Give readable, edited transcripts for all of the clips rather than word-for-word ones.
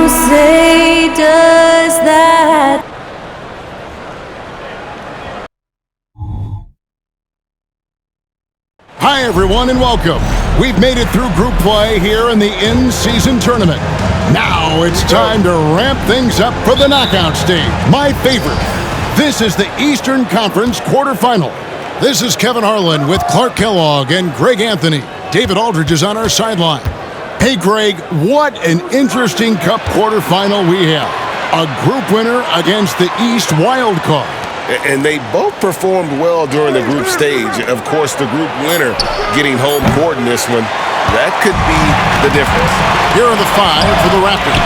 say does that? Hi everyone and welcome. We've made it through group play here in the in-season tournament. Now it's time to ramp things up for the knockout stage. My favorite. This is the Eastern Conference quarterfinal. This is Kevin Harlan with Clark Kellogg and Greg Anthony. David Aldridge is on our sideline. Hey Greg, what an interesting Cup quarterfinal we have. A group winner against the East wild card. And they both performed well during the group stage. Of course, the group winner getting home court in this one, that could be the difference. Here are the five for the Raptors.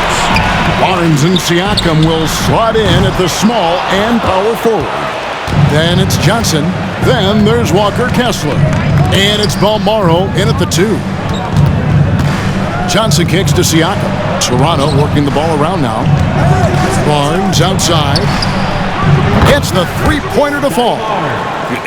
Barnes and Siakam will slot in at the small and power forward. Then it's Johnson. Then there's Walker Kessler. And it's Balmaro in at the 2. Johnson kicks to Siakam. Toronto working the ball around now. Barnes outside. Gets the three-pointer to fall.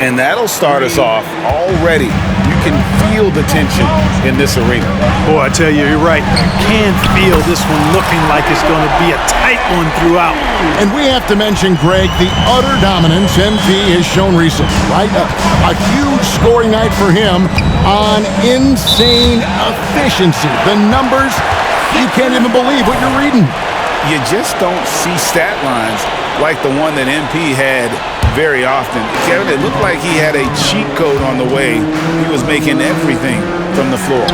And that'll start us off already. You can feel the tension in this arena. Boy, I tell you, you're right. I can feel this one looking like it's going to be a tight one throughout. And we have to mention, Greg, the utter dominance MP has shown recently, right? A huge scoring night for him on insane efficiency. The numbers, you can't even believe what you're reading. You just don't see stat lines like the one that MP had very often. Kevin, it looked like he had a cheat code on the way. He was making everything from the floor.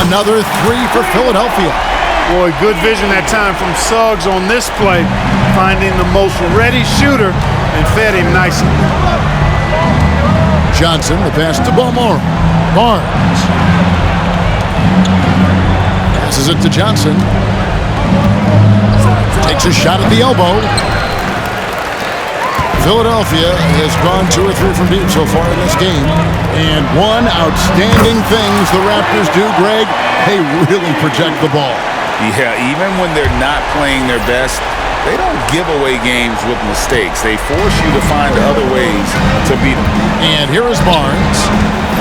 Another 3 for Philadelphia. Boy, good vision that time from Suggs on this play, finding the most ready shooter and fed him nicely. Johnson, the pass to Balmaro. Barnes. Passes it to Johnson. Takes a shot at the elbow. Philadelphia has gone 2 or 3 from deep so far in this game. And one outstanding things the Raptors do, Greg, they really project the ball. Yeah, even when they're not playing their best, they don't give away games with mistakes. They force you to find other ways to beat them. And here is Barnes,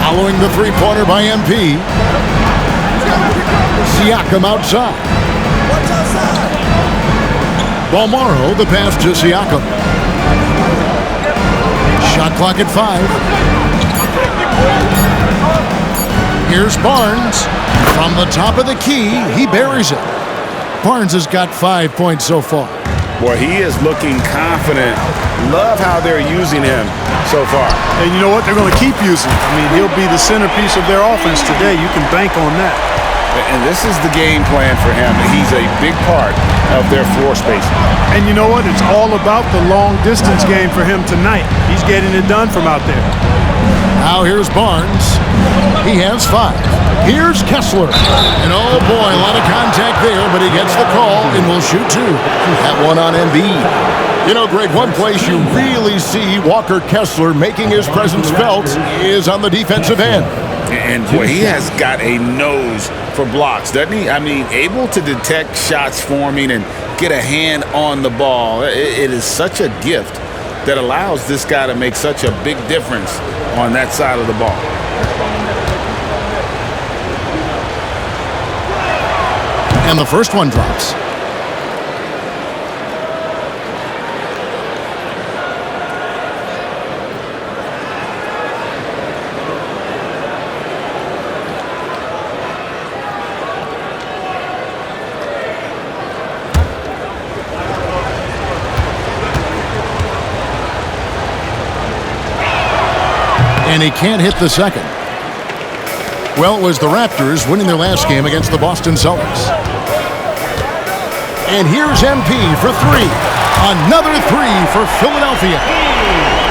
following the three-pointer by MP. Siakam outside. Balmaro, the pass to Siakam. Shot clock at 5. Here's Barnes. From the top of the key, he buries it. Barnes has got 5 points so far. Boy, he is looking confident. Love how they're using him so far. And you know what? They're going to keep using him. I mean, he'll be the centerpiece of their offense today. You can bank on that. And this is the game plan for him. He's a big part of their floor spacing. And you know what? It's all about the long-distance game for him tonight. He's getting it done from out there. Now here's Barnes. He has 5. Here's Kessler. And oh boy, a lot of contact there, but he gets the call and will shoot 2. That one on Embiid. You know, Greg, one place you really see Walker Kessler making his presence felt is on the defensive end. And boy, he has got a nose for blocks, doesn't he? I mean, able to detect shots forming and get a hand on the ball. It is such a gift that allows this guy to make such a big difference on that side of the ball. And the first one drops. And he can't hit the second. Well, it was the Raptors winning their last game against the Boston Celtics. And here's MP for 3. Another 3 for Philadelphia.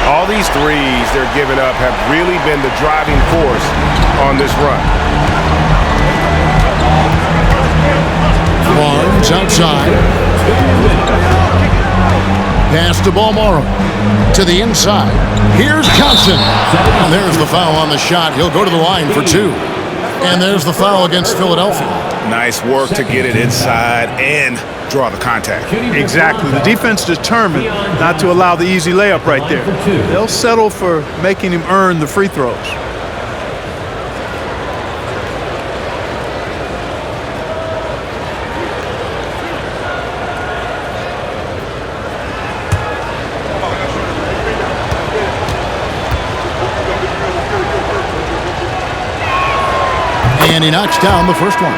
All these threes they're giving up have really been the driving force on this run. Barnes outside. Pass to Balmaro. To the inside. Here's Johnson. And there's the foul on the shot. He'll go to the line for 2. And there's the foul against Philadelphia. Nice work to get it inside and draw the contact. Exactly. The defense determined not to allow the easy layup right there. They'll settle for making him earn the free throws. And he knocks down the first one.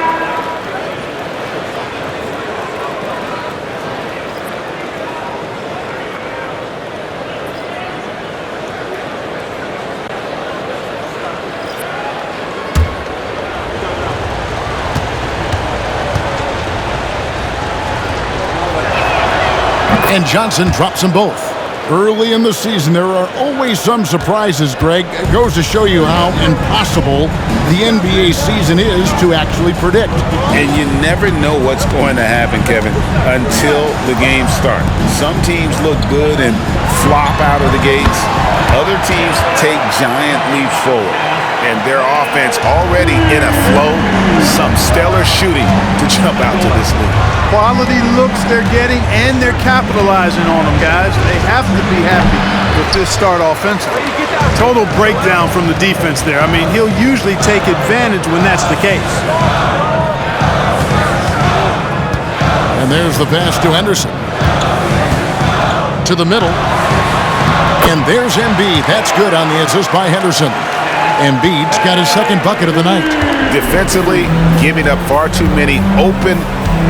And Johnson drops them both. Early in the season, there are always some surprises, Greg. It goes to show you how impossible the NBA season is to actually predict. And you never know what's going to happen, Kevin, until the games start. Some teams look good and flop out of the gates. Other teams take giant leaps forward. And their offense already in a flow, some stellar shooting to jump out to this league. Quality looks they're getting, and they're capitalizing on them, guys. They have to be happy with this start offensively. Total breakdown from the defense there. I mean, he'll usually take advantage when that's the case. And there's the pass to Henderson. To the middle. And there's Embiid. That's good on the assist by Henderson. Embiid's got his second bucket of the night. Defensively, giving up far too many open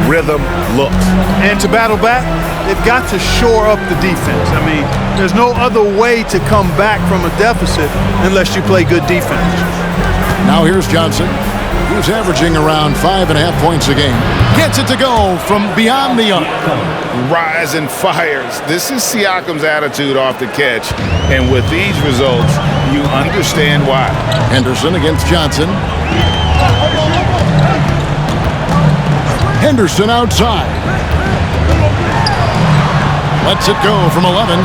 rhythm looks. And to battle back, they've got to shore up the defense. I mean, there's no other way to come back from a deficit unless you play good defense. Now here's Johnson, who's averaging around 5.5 points a game. Gets it to go from beyond the arc. Rise and fires. This is Siakam's attitude off the catch. And with these results, you understand why. Henderson against Johnson. Henderson outside. Lets it go from 11.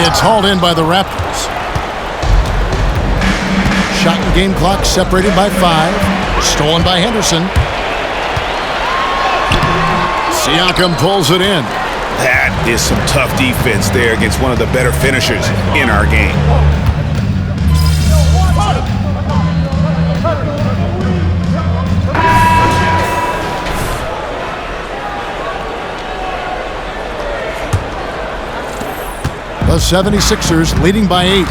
It's hauled in by the Raptors. Shot and game clock separated by 5. Stolen by Henderson. Siakam pulls it in. That is some tough defense there against one of the better finishers in our game. The 76ers leading by 8.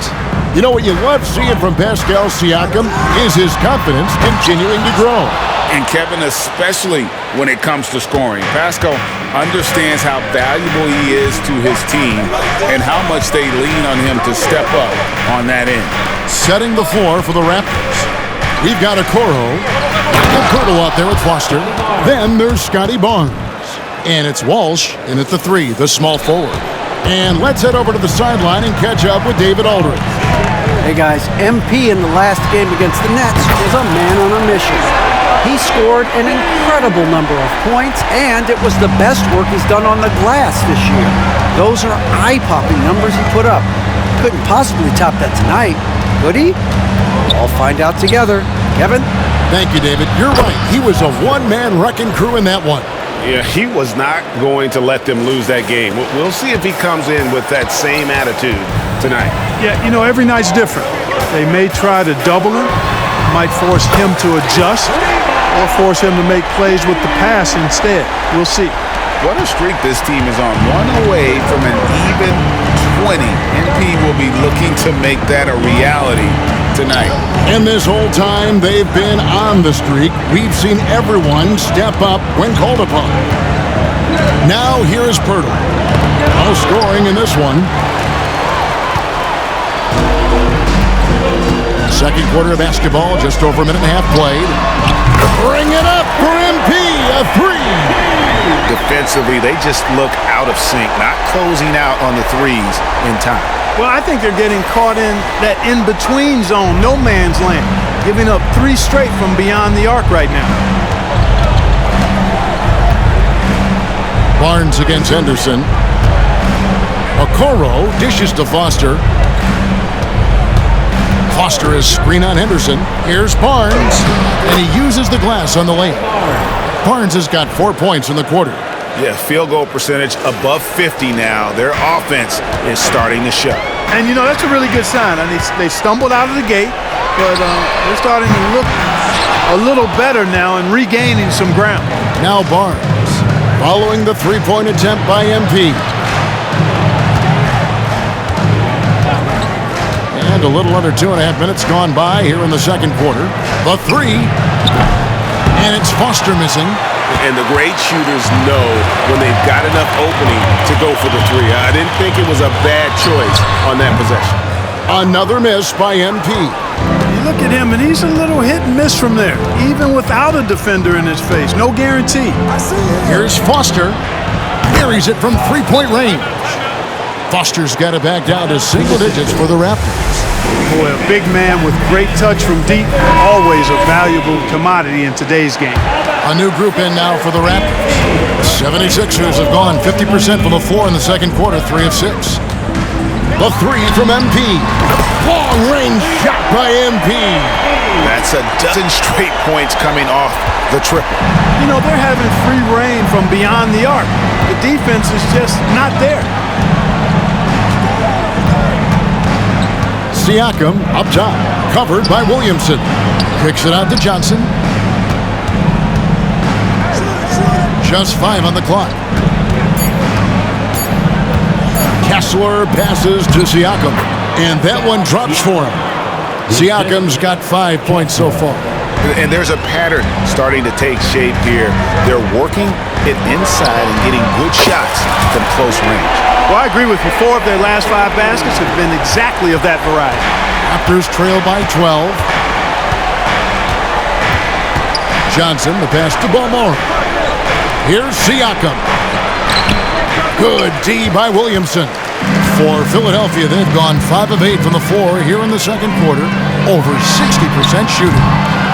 You know what you love seeing from Pascal Siakam is his confidence continuing to grow. And Kevin, especially when it comes to scoring. Pascal understands how valuable he is to his team and how much they lean on him to step up on that end. Setting the floor for the Raptors. We've got a and Curdle out there with Foster. Then there's Scotty Barnes. And it's Walsh in at the 3, the small forward. And let's head over to the sideline and catch up with David Aldridge. Hey guys, MP in the last game against the Nets was a man on a mission. He scored an incredible number of points, and it was the best work he's done on the glass this year. Those are eye-popping numbers he put up. Couldn't possibly top that tonight, could he? I'll find out together. Kevin? Thank you, David. You're right. He was a one-man wrecking crew in that one. Yeah, he was not going to let them lose that game. We'll see if he comes in with that same attitude tonight. Yeah, you know, every night's different. They may try to double him, might force him to adjust, or force him to make plays with the pass instead. We'll see. What a streak this team is on. One away from an even 20. MP will be looking to make that a reality tonight. And this whole time they've been on the streak, we've seen everyone step up when called upon. Now here is Pirtle. No scoring in this one. Second quarter of basketball, just over a minute and a half played. Bring it up for MP, a 3. Defensively, they just look out of sync, not closing out on the threes in time. Well, I think they're getting caught in that in-between zone, no man's land, giving up 3 straight from beyond the arc right now. Barnes against Henderson. Okoro dishes to Foster. Foster is screen on Henderson. Here's Barnes, and he uses the glass on the lane. Barnes has got 4 points in the quarter. Yeah, field goal percentage above 50 now. Their offense is starting to show. And, you know, that's a really good sign. I mean, they stumbled out of the gate, but they're starting to look a little better now and regaining some ground. Now Barnes, following the three-point attempt by MP. And a little under 2.5 minutes gone by here in the second quarter. The 3 And it's Foster missing. And the great shooters know when they've got enough opening to go for the three. I didn't think it was a bad choice on that possession. Another miss by MP. You look at him, and he's a little hit and miss from there, even without a defender in his face. No guarantee. Here's Foster. Carries it from three-point range. Foster's got it back down to single digits for the Raptors. Boy, a big man with great touch from deep, always a valuable commodity in today's game. A new group in now for the Raptors. 76ers have gone 50% from the floor in the second quarter, 3 of 6. The three from MP. Long-range shot by MP. That's a dozen straight points coming off the triple. You know, they're having free reign from beyond the arc. The defense is just not there. Siakam up top, covered by Williamson. Kicks it out to Johnson. Just 5 on the clock. Kessler passes to Siakam, and that one drops for him. Siakam's got 5 points so far. And there's a pattern starting to take shape here. They're working it inside and getting good shots from close range. Well, I agree with you. 4 of their last 5 baskets have been exactly of that variety. Raptors trail by 12. Johnson, the pass to Balmore. Here's Siakam. Good D by Williamson. For Philadelphia, they've gone 5 of 8 from the floor here in the second quarter. Over 60% shooting.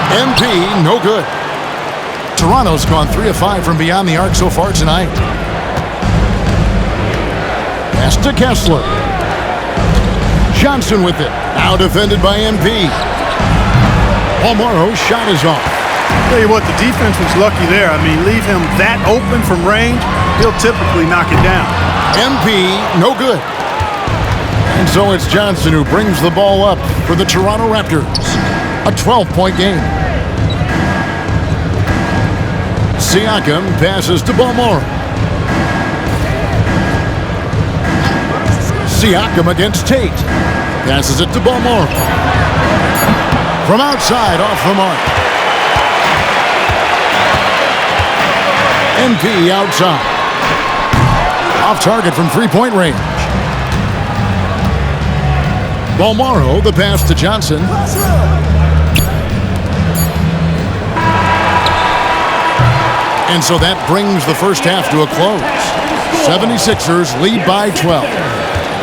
MP, no good. Toronto's gone 3 of 5 from beyond the arc so far tonight. Pass to Kessler. Johnson with it. Now defended by MP. Balmore's shot is off. Tell you what, the defense was lucky there. I mean, leave him that open from range, he'll typically knock it down. MP, no good. And so it's Johnson who brings the ball up for the Toronto Raptors. A 12-point game. Siakam passes to Balmore. Siakam against Tate. Passes it to Balmore. From outside, off the mark. MP outside. Off target from three-point range. Balmore, the pass to Johnson. And so that brings the first half to a close. 76ers lead by 12.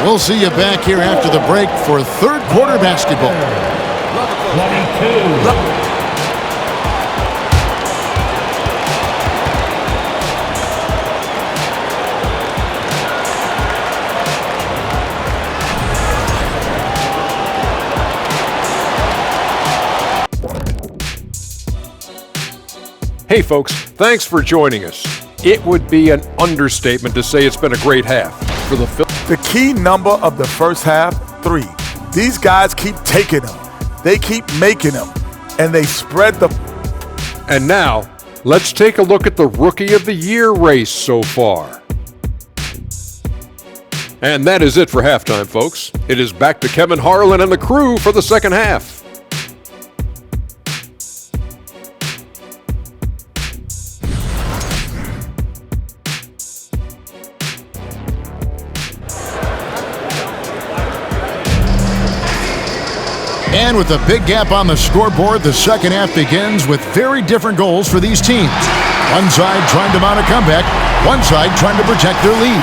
We'll see you back here after the break for third quarter basketball. 22. Hey folks, thanks for joining us. It would be an understatement to say it's been a great half for the Phillies. The key number of the first half, 3. These guys keep taking them. They keep making them. And they spread the... And now, let's take a look at the Rookie of the Year race so far. And that is it for halftime, folks. It is back to Kevin Harlan and the crew for the second half. And with a big gap on the scoreboard, the second half begins with very different goals for these teams. One side trying to mount a comeback, one side trying to protect their lead.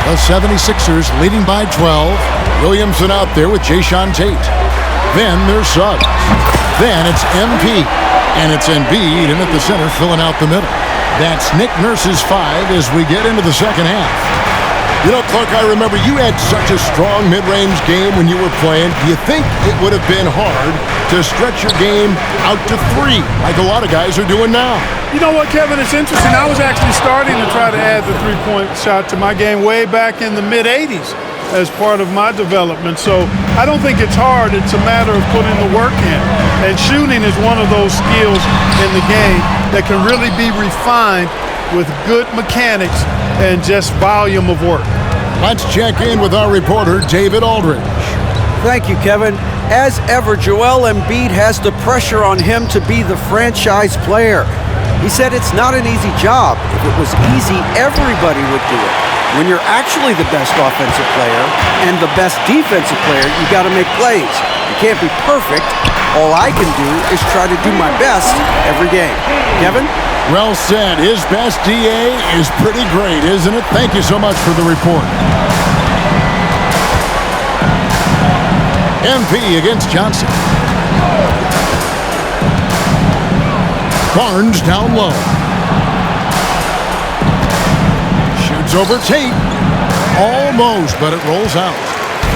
The 76ers leading by 12. Williamson out there with Jayshawn Tate. Then there's Suggs. Then it's MP. And it's Embiid in at the center, filling out the middle. That's Nick Nurse's 5 as we get into the second half. You know, Clark, I remember you had such a strong mid-range game when you were playing. Do you think it would have been hard to stretch your game out to 3 like a lot of guys are doing now? You know what, Kevin? It's interesting. I was actually starting to try to add the three-point shot to my game way back in the mid-'80s as part of my development. So I don't think it's hard. It's a matter of putting the work in. And shooting is one of those skills in the game that can really be refined with good mechanics and just volume of work. Let's check in with our reporter, David Aldridge. Thank you, Kevin. As ever, Joel Embiid has the pressure on him to be the franchise player. He said it's not an easy job. If it was easy, everybody would do it. When you're actually the best offensive player and the best defensive player, you got to make plays. You can't be perfect. All I can do is try to do my best every game. Kevin? Well said. His best DA is pretty great, isn't it? Thank you so much for the report. MP against Johnson. Barnes down low. Shoots over Tate. Almost, but it rolls out.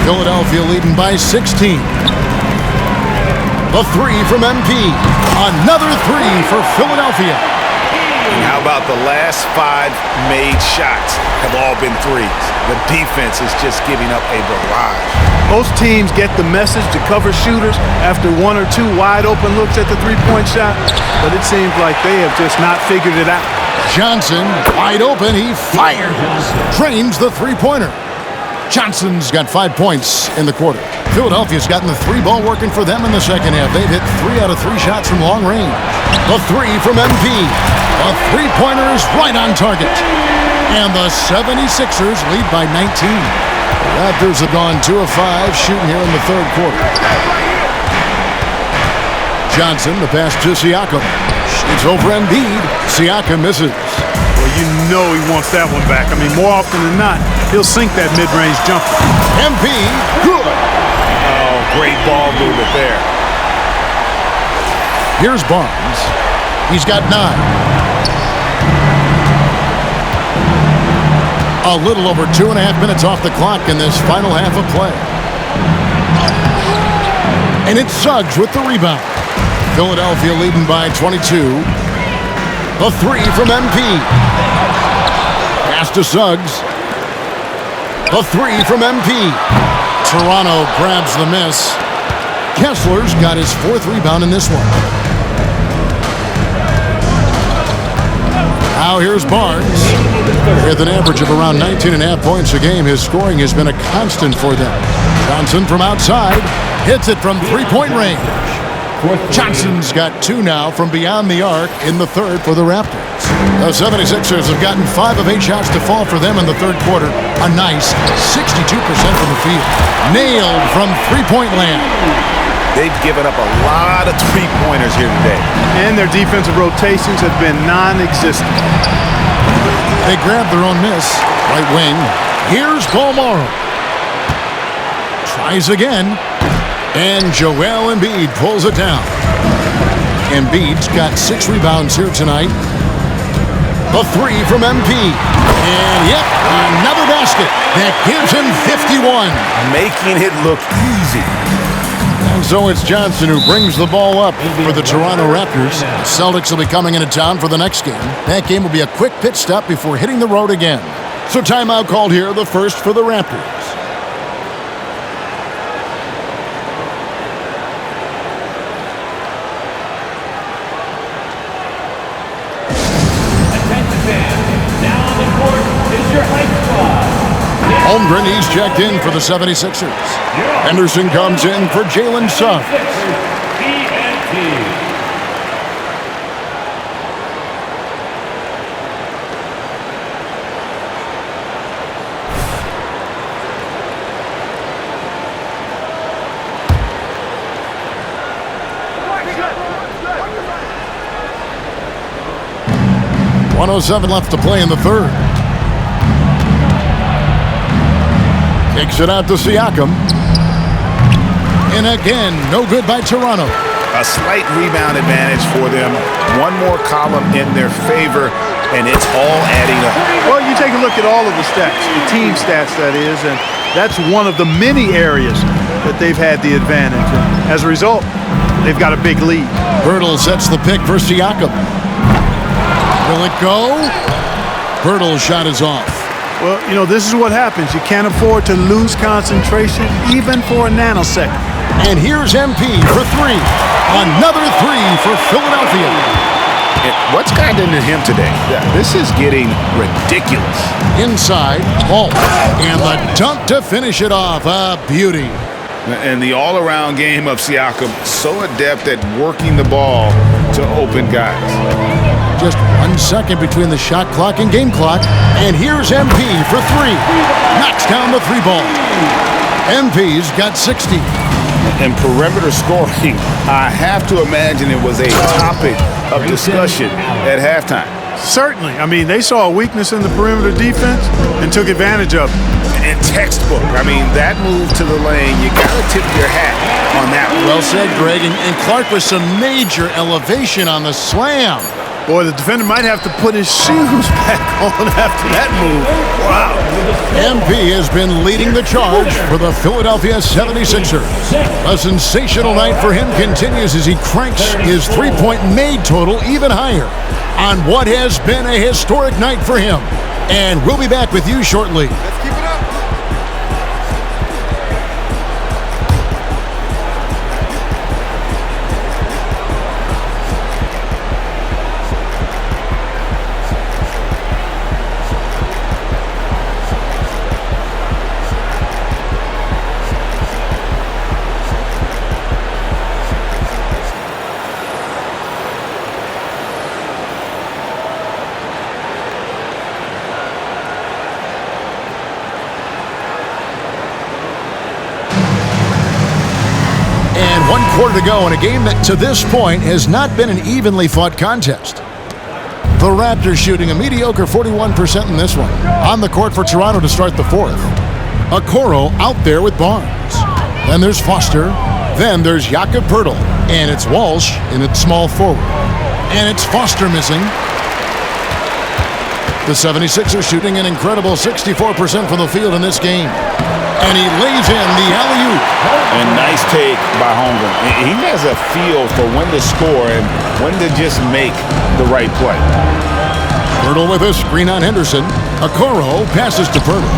Philadelphia leading by 16. The three from MP. Another three for Philadelphia. And how about the last 5 made shots have all been threes? The defense is just giving up a barrage. Most teams get the message to cover shooters after 1 or 2 wide open looks at the three-point shot, but it seems like they have just not figured it out. Johnson, wide open, he fires. Trains the three-pointer. Johnson's got 5 points in the quarter. Philadelphia's gotten the 3-ball working for them in the second half. They've hit 3 out of 3 shots from long range. The 3 from MP. The three-pointer is right on target. And the 76ers lead by 19. The Raptors have gone 2 of 5 shooting here in the third quarter. Johnson, the pass to Siakam. Shoots over Embiid. Siakam misses. Well, you know he wants that one back. I mean, more often than not, he'll sink that mid-range jumper. MP, good. Oh, great ball movement there. Here's Barnes. He's got 9. A little over 2.5 minutes off the clock in this final half of play. And it's Suggs with the rebound. Philadelphia leading by 22. The 3 from MP. Pass to Suggs. The 3 from MP. Toronto grabs the miss. Kessler's got his 4th rebound in this one. Now here's Barnes. With an average of around 19.5 points a game, his scoring has been a constant for them. Johnson from outside hits it from three-point range. Johnson's got 2 now from beyond the arc in the third for the Raptors. The 76ers have gotten 5 of 8 shots to fall for them in the third quarter. A nice 62% from the field. Nailed from three-point land. They've given up a lot of three-pointers here today. And their defensive rotations have been non-existent. They grab their own miss. Right wing. Here's Colmaro. Tries again. And Joel Embiid pulls it down. Embiid's got 6 rebounds here tonight. The 3 from MP. And yep, another basket. That gives him 51. Making it look easy. And so it's Johnson who brings the ball up for the Toronto Raptors. The Celtics will be coming into town for the next game. That game will be a quick pit stop before hitting the road again. So timeout called here, the first for the Raptors. Holmgren, he's checked in for the 76ers. Henderson comes in for Jalen Suggs. .107 left to play in the third. Kicks it out to Siakam. And again, no good by Toronto. A slight rebound advantage for them. One more column in their favor, and it's all adding up. Well, you take a look at all of the stats, the team stats, that is, and that's one of the many areas that they've had the advantage. And as a result, they've got a big lead. Birtle sets the pick for Siakam. Will it go? Birtle's shot is off. Well, you know, this is what happens. You can't afford to lose concentration, even for a nanosecond. And here's MP for 3. Another 3 for Philadelphia. And what's gotten into him today? This is getting ridiculous. Inside, Ball. And the dunk to finish it off. A beauty. And the all-around game of Siakam, so adept at working the ball to open guys. Just 1 second between the shot clock and game clock. And here's MP for three. Knocks down the three ball. MP's got 60. And perimeter scoring, I have to imagine it was a topic of discussion at halftime. Certainly. I mean, they saw a weakness in the perimeter defense and took advantage of it. And textbook. I mean, that move to the lane, you got to tip your hat on that one. Well said, Greg. And Clark with some major elevation on the slam. Boy, the defender might have to put his shoes back on after that move. Wow. MP has been leading the charge for the Philadelphia 76ers. A sensational night for him continues as he cranks his three-point made total even higher on what has been a historic night for him. And we'll be back with you shortly. Let's keep it up. And 1 quarter to go in a game that to this point has not been an evenly fought contest. The Raptors shooting a mediocre 41% in this one. On the court for Toronto to start the fourth. Okoro out there with Barnes. Then there's Foster. Then there's Jakob Poeltl. And it's Walsh in its small forward. And it's Foster missing. The 76ers shooting an incredible 64% from the field in this game. And he lays in the alley-oop. And nice take by Holmgren. He has a feel for when to score and when to just make the right play. Poeltl with a screen on Henderson. Okoro passes to Poeltl.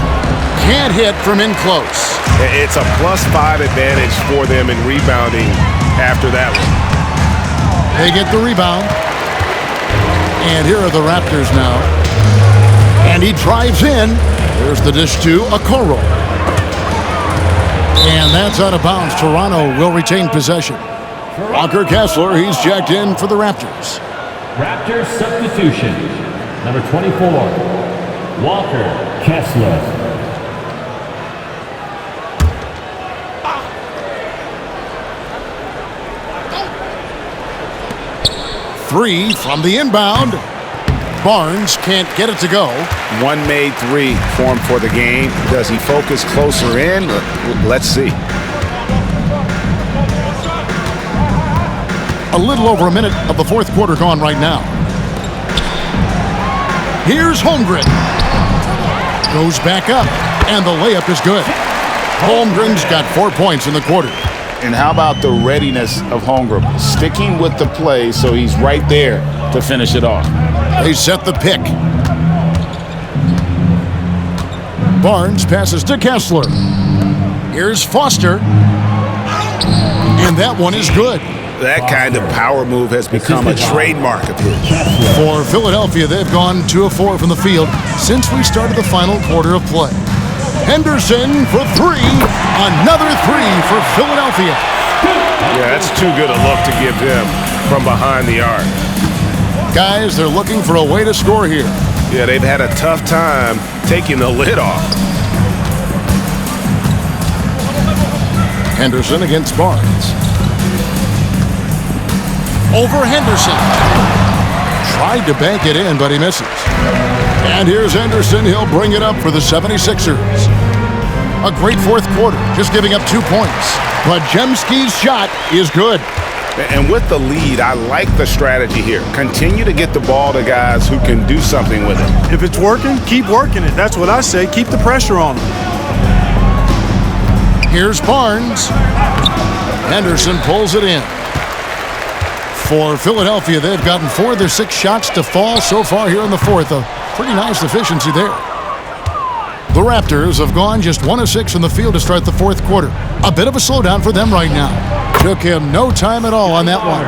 Can't hit from in close. It's a +5 advantage for them in rebounding after that one. They get the rebound. And here are the Raptors now. And he drives in. There's the dish to Okoro. And that's out of bounds. Toronto will retain possession. Walker Kessler, he's checked in for the Raptors. Raptors substitution. Number 24, Walker Kessler. Three from the inbound. Barnes can't get it to go. One made three for him for the game. Does he focus closer in? Let's see. A little over a minute of the fourth quarter gone right now. Here's Holmgren. Goes back up, and the layup is good. Holmgren's got 4 points in the quarter. And how about the readiness of Holmgren? Sticking with the play so he's right there to finish it off. They set the pick. Barnes passes to Kessler. Here's Foster. And that one is good. That kind of power move has become a trademark of his. For Philadelphia, they've gone 2 of 4 from the field since we started the final quarter of play. Henderson for three. Another three for Philadelphia. Yeah, that's too good a look to give them from behind the arc. Guys, they're looking for a way to score here. Yeah, they've had a tough time taking the lid off. Henderson against Barnes. Over Henderson. Tried to bank it in, but he misses. And here's Henderson. He'll bring it up for the 76ers. A great fourth quarter, just giving up 2 points. But Jemski's shot is good. And with the lead, I like the strategy here. Continue to get the ball to guys who can do something with it. If it's working, keep working it. That's what I say. Keep the pressure on them. Here's Barnes. Henderson pulls it in. For Philadelphia, they've gotten 4 of their 6 shots to fall so far here in the fourth. A pretty nice efficiency there. The Raptors have gone just 1 of 6 from the field to start the fourth quarter. A bit of a slowdown for them right now. Took him no time at all on that one.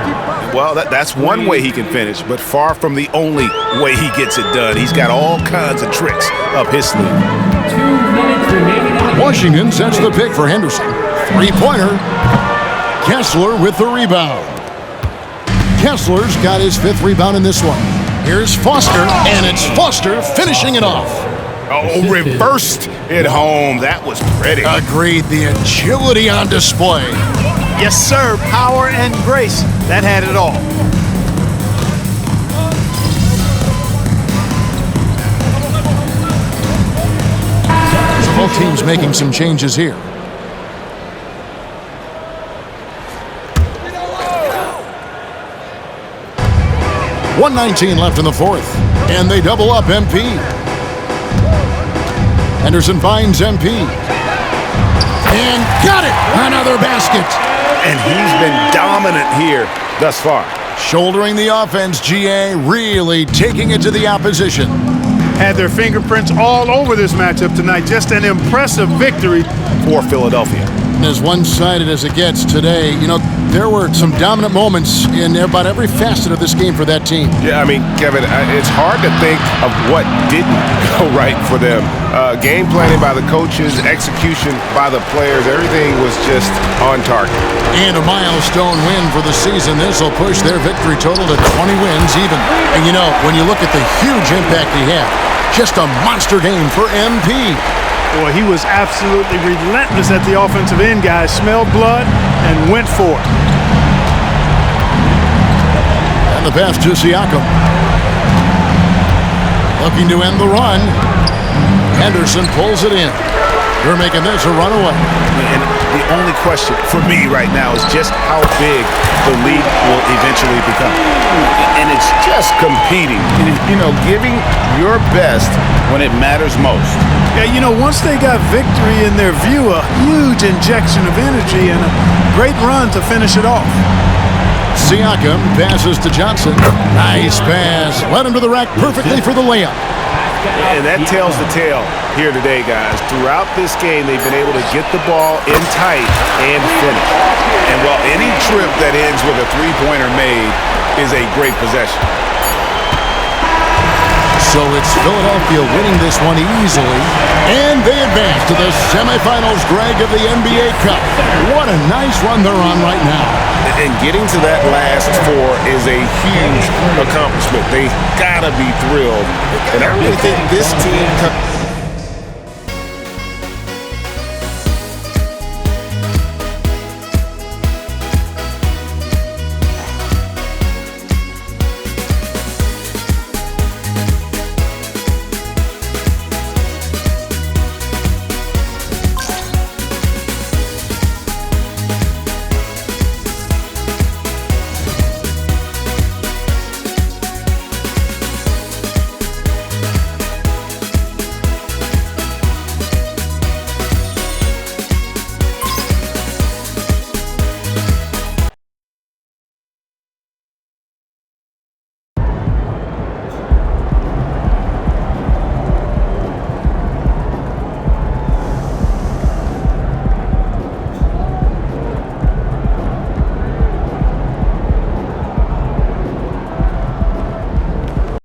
Well, that's one way he can finish, but far from the only way he gets it done. He's got all kinds of tricks up his sleeve. 2 minutes remaining. Washington sets the pick for Henderson. Three-pointer. Kessler with the rebound. Kessler's got his 5th rebound in this one. Here's Foster, and it's Foster finishing it off. Oh, reversed it home. That was pretty. Agreed, the agility on display. Yes, sir. Power and grace. That had it all. Both teams making some changes here. .119 left in the 4th, and they double up MP. Henderson finds MP. And got it! Another basket! And he's been dominant here thus far. Shouldering the offense, GA really taking it to the opposition. Had their fingerprints all over this matchup tonight. Just an impressive victory For Philadelphia. As one-sided as it gets today, you know, there were some dominant moments in about every facet of this game for that team. Yeah, I mean, Kevin, it's hard to think of what didn't go right for them. Game planning by the coaches, execution by the players, everything was just on target. And a milestone win for the season. This will push their victory total to 20 wins even. And you know, when you look at the huge impact he had, just a monster game for MP. Boy, he was absolutely relentless at the offensive end, guys. Smelled blood and went for it. And the pass to Siakam. Looking to end the run. Henderson pulls it in. They're making this a runaway. And the only question for me right now is just how big the league will eventually become. And it's just competing, you know, giving your best when it matters most. Yeah, you know, once they got victory in their view, a huge injection of energy and a great run to finish it off. Siakam passes to Johnson. Nice pass. Led him to the rack perfectly for the layup. And that tells the tale here today, guys. Throughout this game, they've been able to get the ball in tight and finish. And while any trip that ends with a three-pointer made is a great possession. So it's Philadelphia winning this one easily, and they advance to the semifinals, Greg, of the NBA Cup. What a nice run they're on right now. And getting to that last 4 is a huge accomplishment. They gotta be thrilled. And I really think this team